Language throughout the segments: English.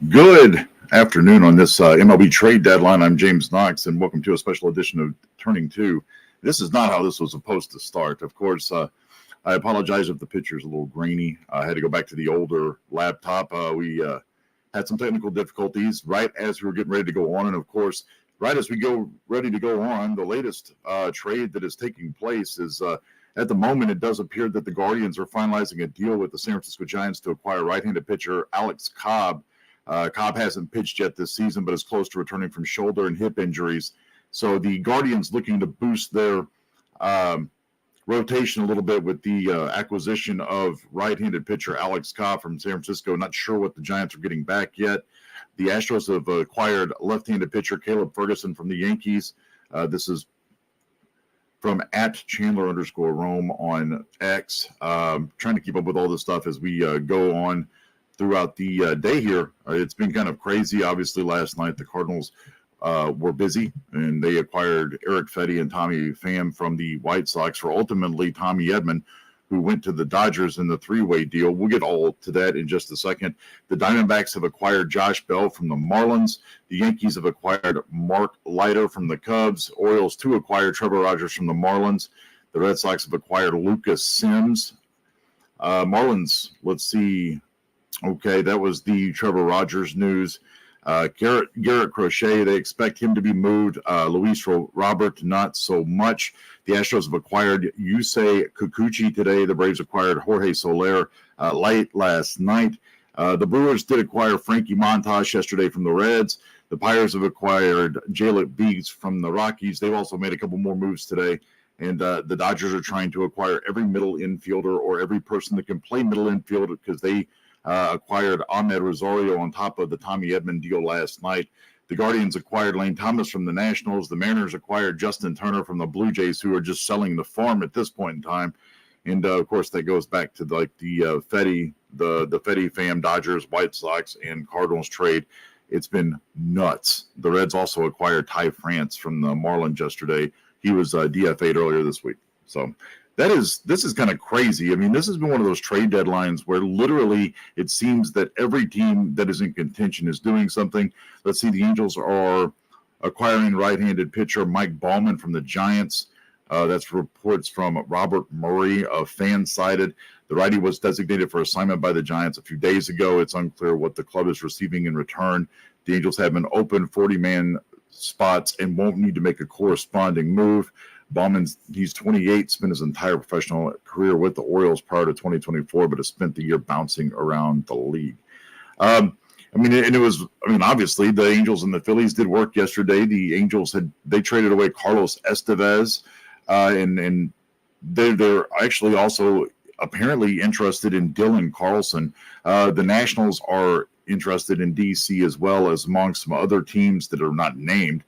Good afternoon on this MLB trade deadline. I'm James Knox, and welcome to a special edition of Turning 2. This is not how this was supposed to start. Of course, I apologize if the picture's a little grainy. I had to go back to the older laptop. We had some technical difficulties right as we were getting ready to go on. And, of course, right as we go ready to go on, the latest trade that is taking place is at the moment, it does appear that the Guardians are finalizing a deal with the San Francisco Giants to acquire right-handed pitcher Alex Cobb. Cobb hasn't pitched yet this season, but is close to returning from shoulder and hip injuries. So the Guardians looking to boost their rotation a little bit with the acquisition of right-handed pitcher Alex Cobb from San Francisco. Not sure what the Giants are getting back yet. The Astros have acquired left-handed pitcher Caleb Ferguson from the Yankees. This is from @Chandler_Rome on X. Trying to keep up with all this stuff as we go on throughout the day here. It's been kind of crazy. Obviously, last night the Cardinals were busy, and they acquired Eric Fetty and Tommy Pham from the White Sox for ultimately Tommy Edman, who went to the Dodgers in the three-way deal. We'll get all to that in just a second. The Diamondbacks have acquired Josh Bell from the Marlins. The Yankees have acquired Mark Leiter from the Cubs. Orioles, too, acquired Trevor Rogers from the Marlins. The Red Sox have acquired Lucas Sims. Marlins, let's see. Okay, that was the Trevor Rogers news. Garrett Crochet, they expect him to be moved. Luis Robert, not so much. The Astros have acquired Yusei Kikuchi today. The Braves acquired Jorge Soler late last night. The Brewers did acquire Frankie Montas yesterday from the Reds. The Pirates have acquired Jalek Beeks from the Rockies. They've also made a couple more moves today. And the Dodgers are trying to acquire every middle infielder or every person that can play middle infield because they acquired Ahmed Rosario on top of the Tommy Edman deal last night. The Guardians acquired Lane Thomas from the Nationals. The Mariners acquired Justin Turner from the Blue Jays, who are just selling the farm at this point in time. And, of course, that goes back to the Fetty, the Fetty Pham, Dodgers, White Sox, and Cardinals trade. It's been nuts. The Reds also acquired Ty France from the Marlins yesterday. He was DFA'd earlier this week. So this is kind of crazy. I mean, this has been one of those trade deadlines where literally it seems that every team that is in contention is doing something. Let's see, the Angels are acquiring right-handed pitcher Mike Baumann from the Giants. That's reports from Robert Murray of Fansided. The righty was designated for assignment by the Giants a few days ago. It's unclear what the club is receiving in return. The Angels have an open 40-man spots and won't need to make a corresponding move. He's 28, spent his entire professional career with the Orioles prior to 2024, but has spent the year bouncing around the league. Obviously the Angels and the Phillies did work yesterday. The Angels they traded away Carlos Estevez, and they're actually also apparently interested in Dylan Carlson. The Nationals are interested in DC as well as among some other teams that are not named.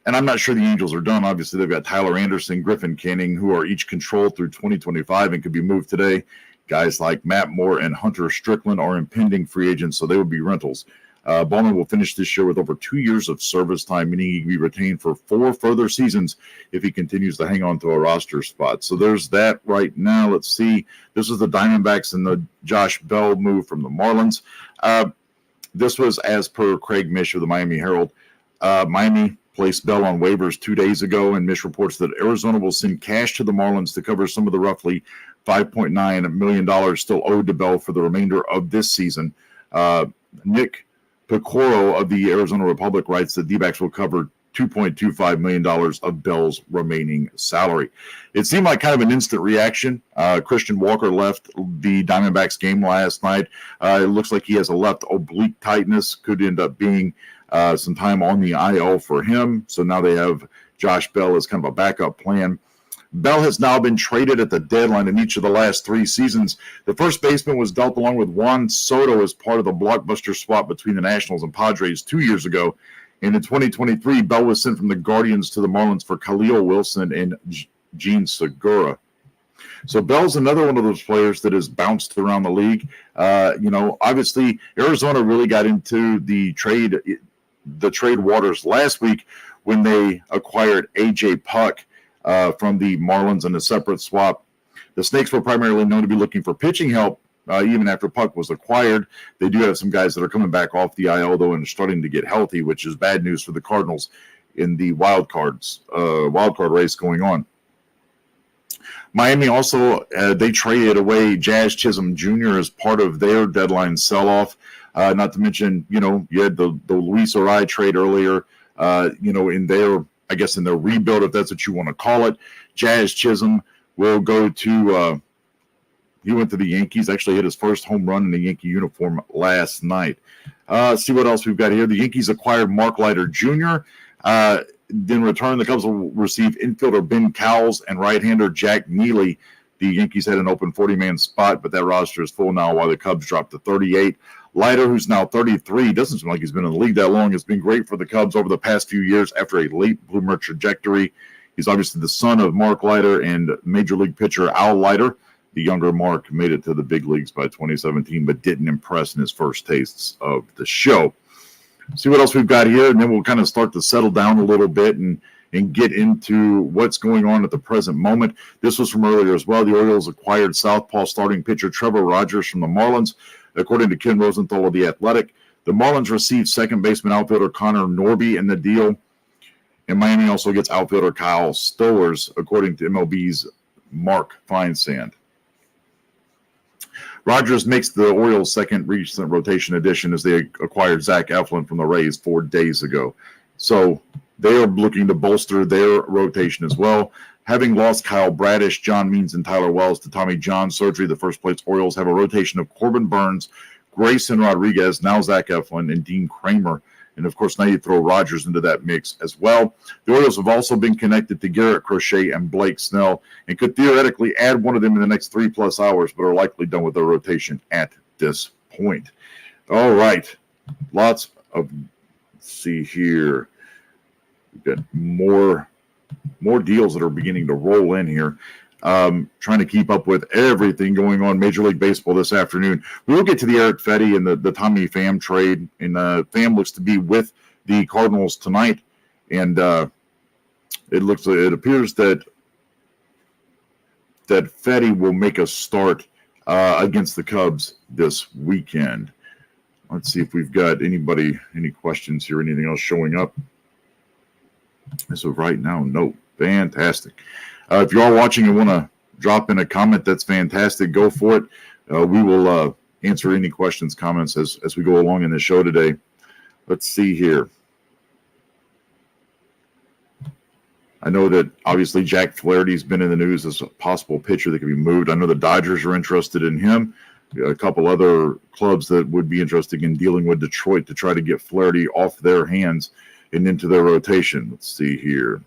And I'm not sure the Angels are done. Obviously, they've got Tyler Anderson, Griffin Canning, who are each controlled through 2025 and could be moved today. Guys like Matt Moore and Hunter Strickland are impending free agents, so they would be rentals. Bowman will finish this year with over 2 years of service time, meaning he can be retained for 4 further seasons if he continues to hang on to a roster spot. So there's that right now. Let's see. This is the Diamondbacks and the Josh Bell move from the Marlins. This was as per Craig Mish of the Miami Herald. Miami placed Bell on waivers 2 days ago, and Mish reports that Arizona will send cash to the Marlins to cover some of the roughly $5.9 million still owed to Bell for the remainder of this season. Nick Picoro of the Arizona Republic writes that D-backs will cover $2.25 million of Bell's remaining salary. It seemed like kind of an instant reaction. Christian Walker left the Diamondbacks game last night. It looks like he has a left oblique tightness, could end up being some time on the IL for him. So now they have Josh Bell as kind of a backup plan. Bell has now been traded at the deadline in each of the last 3 seasons. The first baseman was dealt along with Juan Soto as part of the blockbuster swap between the Nationals and Padres 2 years ago. And in 2023, Bell was sent from the Guardians to the Marlins for Khalil Wilson and Gene Segura. So Bell's another one of those players that has bounced around the league. Obviously, Arizona really got into the trade waters last week when they acquired A.J. Puck from the Marlins in a separate swap. The Snakes were primarily known to be looking for pitching help even after Puck was acquired. They do have some guys that are coming back off the IL, though, and are starting to get healthy, which is bad news for the Cardinals in the wild card race going on. Miami also, they traded away Jazz Chisholm Jr. as part of their deadline sell-off. Not to mention, you had the Luis Orai trade earlier, in their rebuild, if that's what you want to call it. Jazz Chisholm will go to, he went to the Yankees, actually hit his first home run in the Yankee uniform last night. See what else we've got here. The Yankees acquired Mark Leiter Jr. In return, the Cubs will receive infielder Ben Cowles and right-hander Jack Neely. The Yankees had an open 40-man spot, but that roster is full now while the Cubs dropped to 38. Leiter, who's now 33, doesn't seem like he's been in the league that long, has been great for the Cubs over the past few years after a late bloomer trajectory. He's obviously the son of Mark Leiter and Major League pitcher Al Leiter. The younger Mark made it to the big leagues by 2017, but didn't impress in his first tastes of the show. See what else we've got here, and then we'll kind of start to settle down a little bit and get into what's going on at the present moment. This was from earlier as well. The Orioles acquired southpaw starting pitcher Trevor Rogers from the Marlins. According to Ken Rosenthal of The Athletic, the Marlins received second baseman outfielder Connor Norby in the deal, and Miami also gets outfielder Kyle Stowers, according to MLB's Mark Feinsand. Rogers makes the Orioles' second recent rotation addition as they acquired Zach Eflin from the Rays 4 days ago. So they are looking to bolster their rotation as well. Having lost Kyle Bradish, John Means, and Tyler Wells to Tommy John surgery, the first-place Orioles have a rotation of Corbin Burns, Grayson Rodriguez, now Zach Eflin, and Dean Kramer. And, of course, now you throw Rogers into that mix as well. The Orioles have also been connected to Garrett Crochet and Blake Snell and could theoretically add one of them in the next 3+ hours, but are likely done with their rotation at this point. All right. Let's see here. We've got more deals that are beginning to roll in here. Trying to keep up with everything going on Major League Baseball this afternoon. We will get to the Eric Fetty and the Tommy Pham trade, and Pham looks to be with the Cardinals tonight, and it appears that Fetty will make a start against the Cubs this weekend. Let's see if we've got any questions here, anything else showing up. As of right now, no. Fantastic. If you are watching and want to drop in a comment, that's fantastic. Go for it. We will answer any questions, comments as we go along in the show today. Let's see here. I know that obviously Jack Flaherty's been in the news as a possible pitcher that could be moved. I know the Dodgers are interested in him. A couple other clubs that would be interested in dealing with Detroit to try to get Flaherty off their hands and into their rotation. Let's see here.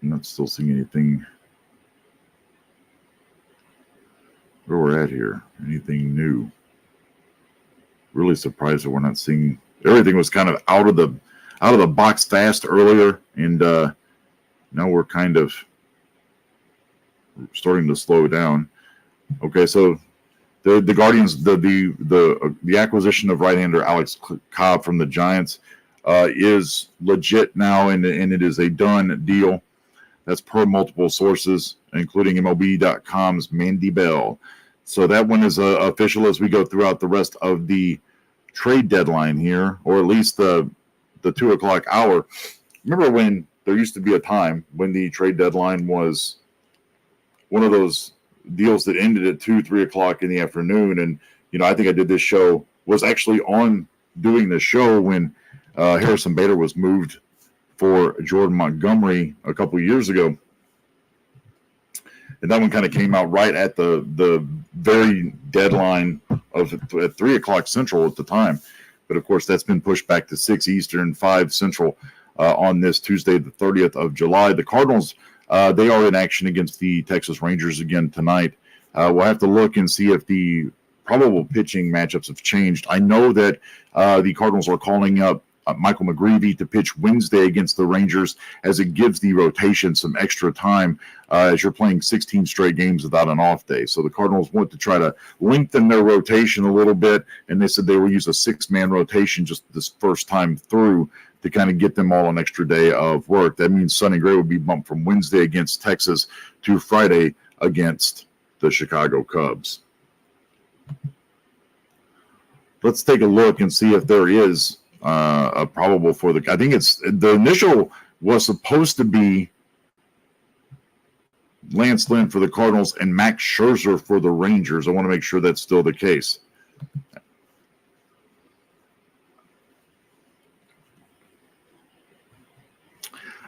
I'm not still seeing anything. Where we're at here. Anything new? Really surprised that we're not seeing. Everything was kind of out of the box fast earlier, and now we're kind of starting to slow down. Okay, so the Guardians, the acquisition of right-hander Alex Cobb from the Giants is legit now, and it is a done deal. That's per multiple sources, including MLB.com's Mandy Bell. So that one is official as we go throughout the rest of the trade deadline here, or at least the 2 o'clock hour. Remember when there used to be a time when the trade deadline was one of those deals that ended at 2, 3 o'clock in the afternoon? And, I think I did this show, was actually on doing the show when Harrison Bader was moved for Jordan Montgomery a couple of years ago. And that one kind of came out right at the very deadline of at 3 o'clock Central at the time. But, of course, that's been pushed back to 6 Eastern, 5 Central on this Tuesday, the 30th of July. The Cardinals, they are in action against the Texas Rangers again tonight. We'll have to look and see if the probable pitching matchups have changed. I know that the Cardinals are calling up Michael McGreevy to pitch Wednesday against the Rangers, as it gives the rotation some extra time as you're playing 16 straight games without an off day. So the Cardinals want to try to lengthen their rotation a little bit, and they said they will use a 6-man rotation just this first time through to kind of get them all an extra day of work. That means Sonny Gray will be bumped from Wednesday against Texas to Friday against the Chicago Cubs. Let's take a look and see if there is a probable for the. I think it's the initial was supposed to be Lance Lynn for the Cardinals and Max Scherzer for the Rangers. I want to make sure that's still the case.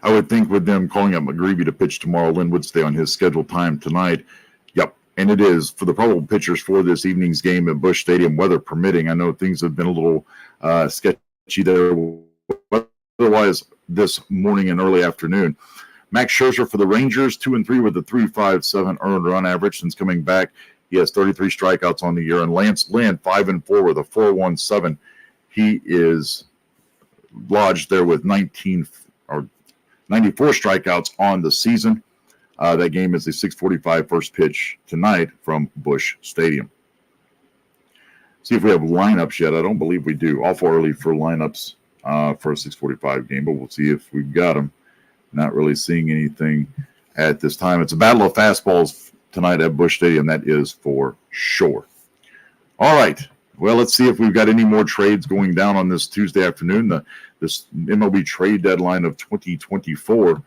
I would think with them calling up McGreevy to pitch tomorrow, Lynn would stay on his scheduled time tonight. Yep, and it is for the probable pitchers for this evening's game at Busch Stadium, weather permitting. I know things have been a little sketchy there otherwise this morning and early afternoon. Max Scherzer for the Rangers, 2-3 with a 3.57 earned run average since coming back. He has 33 strikeouts on the year. And Lance Lynn, 5-4 with a 4.17. He is lodged there with 94 strikeouts on the season. That game is a 6:45 first pitch tonight from Busch Stadium. See if we have lineups yet. I don't believe we do. Awful early for lineups for a 6:45 game, but we'll see if we've got them. Not really seeing anything at this time. It's a battle of fastballs tonight at Busch Stadium. That is for sure. All right. Well, let's see if we've got any more trades going down on this Tuesday afternoon. This MLB trade deadline of 2024.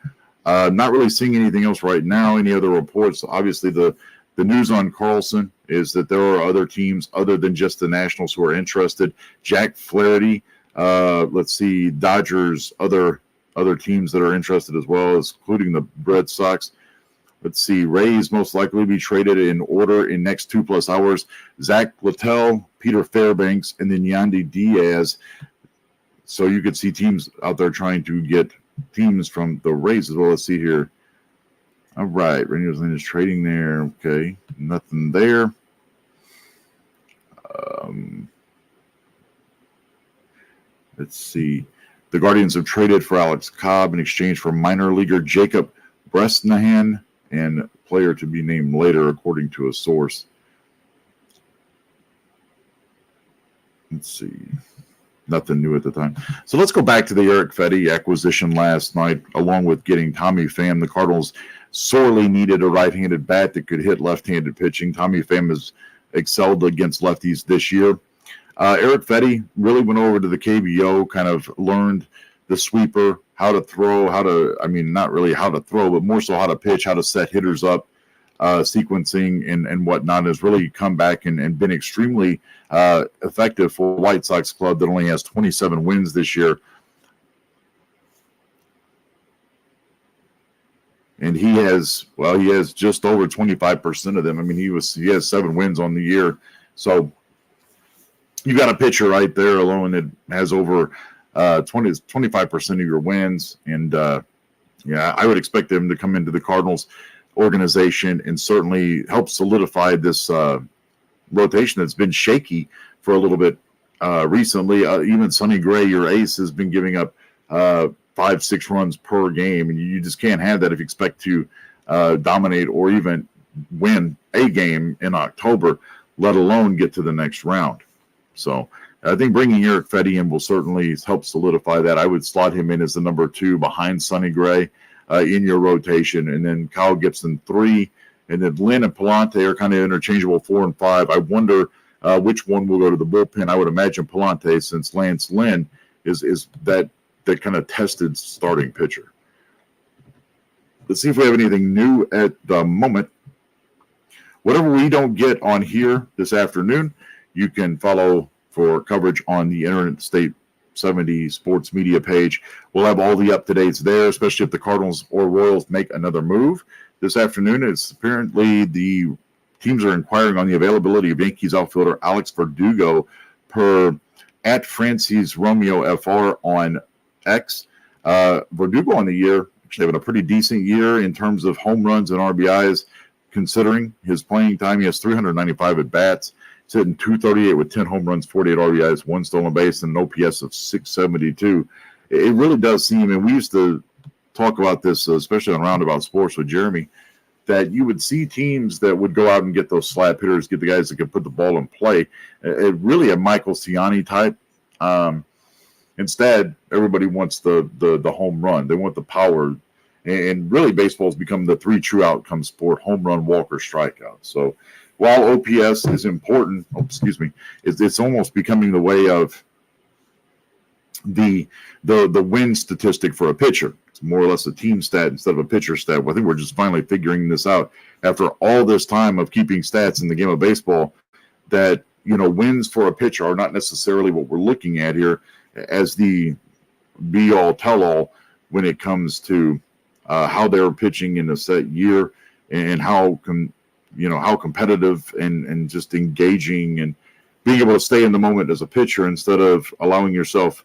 Not really seeing anything else right now. Any other reports? Obviously, the news on Carlson is that there are other teams other than just the Nationals who are interested. Jack Flaherty. Let's see, Dodgers, other teams that are interested as well, including the Red Sox. Let's see, Rays most likely be traded in order in next 2+ hours. Zach Littell, Peter Fairbanks, and then Yandy Diaz. So you could see teams out there trying to get teams from the Rays as well. Let's see here. All right, Rangers is trading there. Okay, nothing there. Let's see. The Guardians have traded for Alex Cobb in exchange for minor leaguer Jacob Bresnahan and player to be named later, according to a source. Let's see. Nothing new at the time. So let's go back to the Eric Fedde acquisition last night, along with getting Tommy Pham. The Cardinals sorely needed a right-handed bat that could hit left-handed pitching. Tommy Pham has excelled against lefties this year. Eric Fedde really went over to the KBO, kind of learned the sweeper, how to throw, not really how to throw, but more so how to pitch, how to set hitters up, sequencing and whatnot, has really come back and been extremely effective for the White Sox club that only has 27 wins this year. And he has just over 25% of them. I mean, he has 7 wins on the year. So you got a pitcher right there alone that has over 25% of your wins. And I would expect them to come into the Cardinals organization and certainly help solidify this rotation that's been shaky for a little bit recently. Even Sonny Gray, your ace, has been giving up 5-6 runs per game, and you just can't have that if you expect to dominate or even win a game in October, let alone get to the next round. So I think bringing Eric Fedde in will certainly help solidify that. I would slot him in as the number 2 behind Sonny Gray in your rotation, and then Kyle Gibson 3, and then Lynn and Palante are kind of interchangeable 4 and 5. I wonder which one will go to the bullpen. I would imagine Palante, since Lance Lynn is that kind of tested starting pitcher. Let's see if we have anything new at the moment. Whatever we don't get on here this afternoon, you can follow for coverage on the Internet State 70 Sports Media page. We'll have all the up-to-dates there, especially if the Cardinals or Royals make another move. This afternoon, it's apparently the teams are inquiring on the availability of Yankees outfielder Alex Verdugo per at Francis Romeo FR on X. Verdugo on the year, actually having a pretty decent year in terms of home runs and RBIs, considering his playing time. He has 395 at-bats. He's hitting .238 with 10 home runs, 48 RBIs, 1 stolen base, and an OPS of 672. It really does seem, and we used to talk about this, especially on Roundabout Sports with Jeremy, that you would see teams that would go out and get those slap hitters, get the guys that can put the ball in play. Really a Michael Ciani type. Instead, everybody wants the home run. They want the power. And really, baseball has become the three true outcome sport: home run, walk, or strikeout. So while OPS is important, it's almost becoming the way of the win statistic for a pitcher. It's more or less a team stat instead of a pitcher stat. Well, I think we're just finally figuring this out after all this time of keeping stats in the game of baseball, that wins for a pitcher are not necessarily what we're looking at here as the be all tell all when it comes to how they're pitching in a set year and how competitive and just engaging and being able to stay in the moment as a pitcher instead of allowing yourself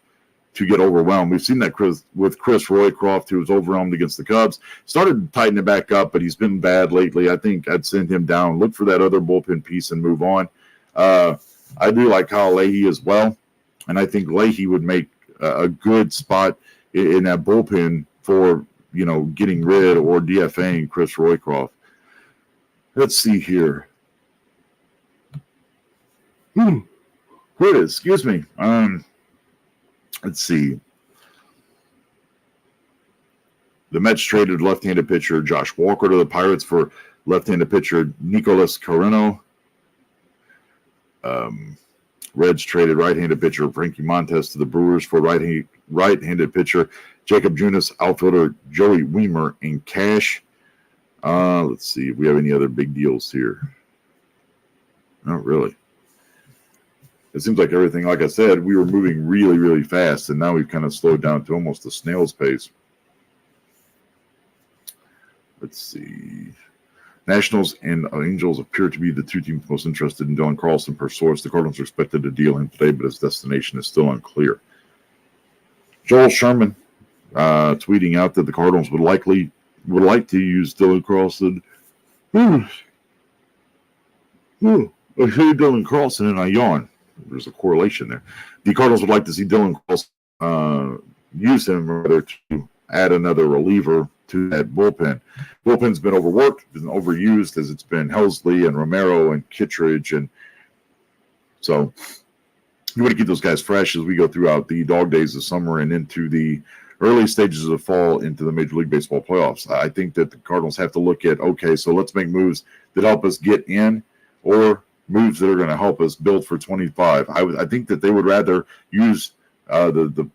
to get overwhelmed. We've seen that with Chris Roycroft, who was overwhelmed against the Cubs. Started tightening it back up, but he's been bad lately. I think I'd send him down, look for that other bullpen piece, and move on. I do like Kyle Leahy as well, and I think Leahy would make a good spot in that bullpen for getting rid or DFAing Chris Roycroft. Let's see here. Here it is. Excuse me. Let's see. The Mets traded left-handed pitcher Josh Walker to the Pirates for left-handed pitcher Nicolas Carreno. Reds traded right-handed pitcher Frankie Montes to the Brewers for right-handed pitcher Jacob Junis, outfielder Joey Weimer, in cash. Let's see if we have any other big deals here. Not really. It seems like everything, like I said, we were moving really, really fast, and now we've kind of slowed down to almost a snail's pace. Let's see. Nationals and Angels appear to be the two teams most interested in Dylan Carlson per source. The Cardinals are expected to deal him today, but his destination is still unclear. Joel Sherman tweeting out that the Cardinals would like to use Dylan Carlson. I see Dylan Carlson and I yawn. There's a correlation there. The Cardinals would like to see Dylan Carlson use him rather to add another reliever to that bullpen. Bullpen's been overworked, been overused, as it's been Helsley and Romero and Kittredge, and so you want to keep those guys fresh as we go throughout the dog days of summer and into the early stages of fall into the Major League Baseball playoffs. I think that the Cardinals have to look at, okay, so let's make moves that help us get in, or moves that are going to help us build for 25. I think that they would rather use the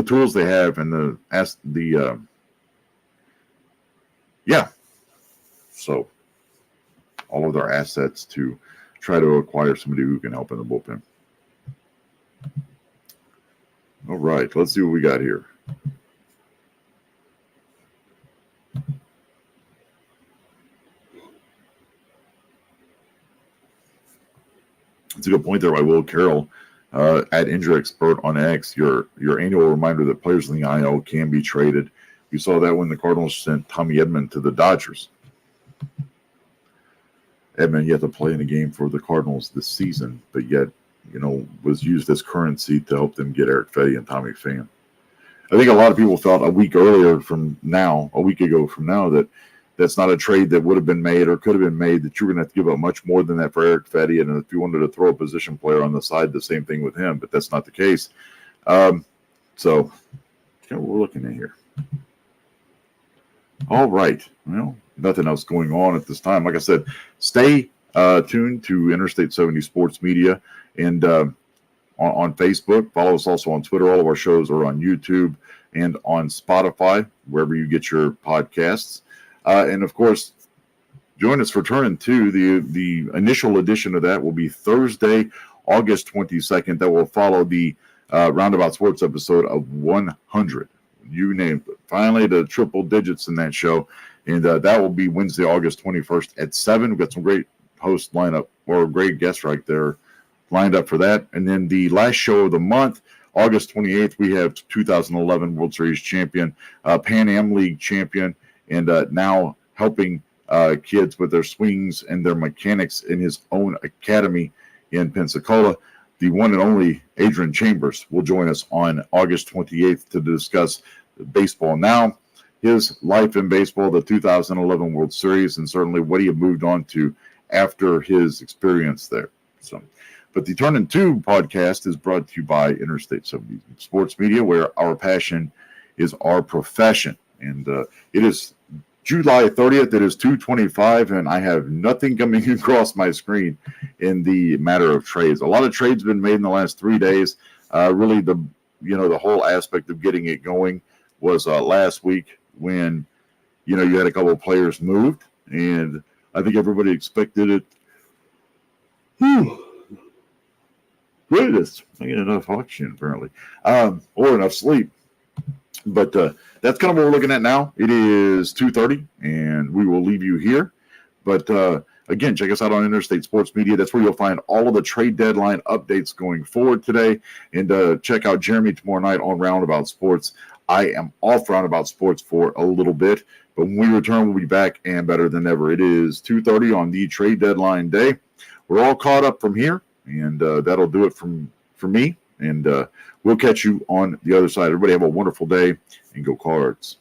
tools they have and so all of their assets to try to acquire somebody who can help in the bullpen. All right, let's see what we got here. It's a good point there by Will Carroll at Injury Expert on X. Your annual reminder that players in the IL can be traded. You saw that when the Cardinals sent Tommy Edman to the Dodgers. Edman yet to play in a game for the Cardinals this season, but yet, was used as currency to help them get Eric Fetty and Tommy Pham. I think a lot of people felt a week ago from now, that that's not a trade that would have been made or could have been made, that you're going to have to give up much more than that for Eric Fetty. And if you wanted to throw a position player on the side, the same thing with him, but that's not the case. So that's kind of what we're looking at here. All right. Well, nothing else going on at this time. Like I said, stay tuned to Interstate 70 Sports Media and on Facebook. Follow us also on Twitter. All of our shows are on YouTube and on Spotify, wherever you get your podcasts. And, of course, join us for Turnin 2. The initial edition of that will be Thursday, August 22nd. That will follow the Roundabout Sports episode of 100. You named it. Finally, the triple digits in that show. And that will be Wednesday, August 21st at 7. We've got some great host lineup, or great guests right there lined up for that. And then the last show of the month, August 28th, we have 2011 World Series champion, Pan Am League champion, and now helping kids with their swings and their mechanics in his own academy in Pensacola. The one and only Adrian Chambers will join us on August 28th to discuss baseball now, his life in baseball, the 2011 World Series, and certainly what he had moved on to after his experience there. So, but the Turnin 2 podcast is brought to you by Interstate 70 Sports Media, where our passion is our profession. And it is July 30th. It is 2:25, and I have nothing coming across my screen in the matter of trades. A lot of trades have been made in the last 3 days. Really, the whole aspect of getting it going was last week when you had a couple of players moved, and I think everybody expected it. Goodness, I get enough oxygen apparently, or enough sleep. But that's kind of what we're looking at now. It is 2:30, and we will leave you here. But again, check us out on Interstate Sports Media. That's where you'll find all of the trade deadline updates going forward today. And check out Jeremy tomorrow night on Roundabout Sports. I am off Roundabout Sports for a little bit, but when we return, we'll be back and better than ever. It is 2:30 on the trade deadline day. We're all caught up from here, and that'll do it for me. And we'll catch you on the other side. Everybody have a wonderful day, and go Cards.